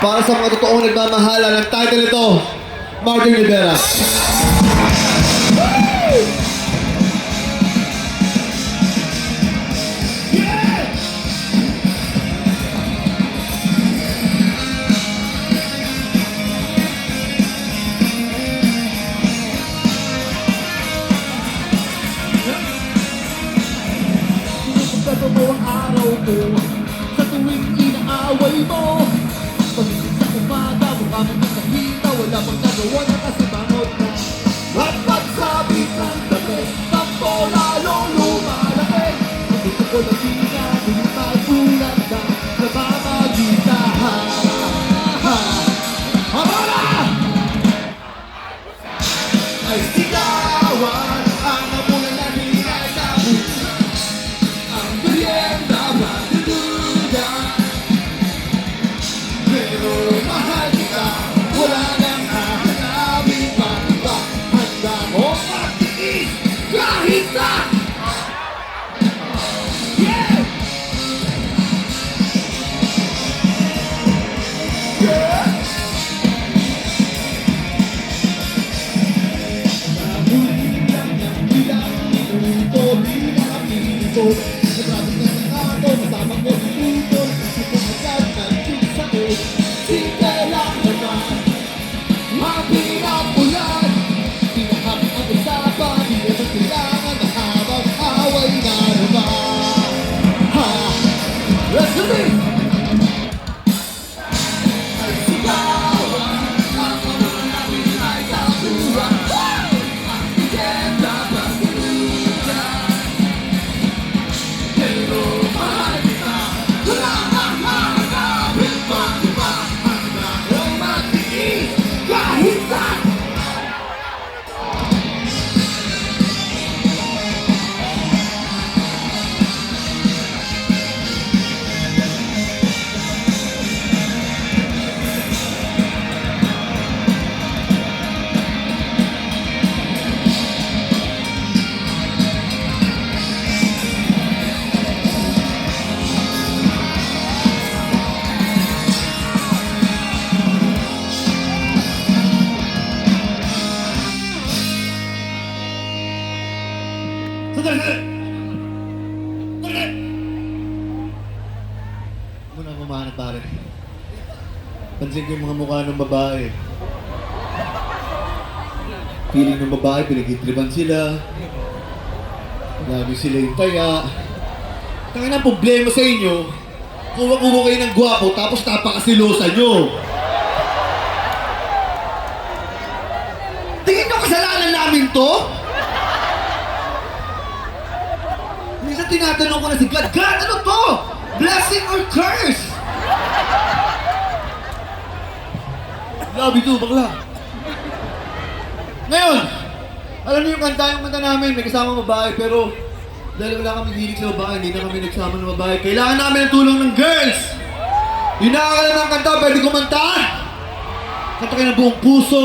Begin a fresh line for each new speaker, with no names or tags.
Para sa mga totoong nagmamahala ng title ito, Martin Rivera.
Totoo ang araw ko sa tuwing inaaway mo. Pagdating sa umaga, mukha mong nakakita, wala pang nagawa na kasi bangot na. At pagsabit ng gabi, tampo lalong lumalaki. Ang gusto ko lang sinabi, magulat na namamagitan. Habala! Ay sigawan ang namulan na nilay sa buhay. Ang merienda magdududa, pero mahal kita, wala nang hahanapin pang iba. Handa mo magtiis kahit na. Yeah! Yeah! Nahuli lang ng bilang minuto, bilang minuto. Nagrapit na sa kato, kasama ko si Tutol. Isip ko agad ng sa'yo. Sige lang naman, ang pinapulan. Pinakapit ang usapan, di naman kailangan na habang away na naman. Ha! Let's do it! Ay sigawan, ang mga namin ay sa buhay. Ang bigenda magdududa, pero mahal kita, wala nang hahanapin pang iba. Handa kong magtiis kahit saan.
Muna kumahanap pare. Pansin ko yung mga mukha ng babae. Feeling ng babae, pinag-itriban sila. Lagi sila yung taya. Tangin ang problema sa inyo, kuha-kuha kayo ng gwapo tapos napakasilosa nyo. Tingin nyo kasalanan namin to? Minsan tinatanong ko na si God, God, ano to? Blessing or curse? Love you too, bakla. Ngayon, alam niyo yung kanta namin, may kasama babae, pero dahil wala kami hilig sa babae, hindi na kami nagsama ng babae. Kailangan namin ng tulong ng girls. Yung nakakalam ng kanta, pwede kumanta. Kanta kayo ng buong puso.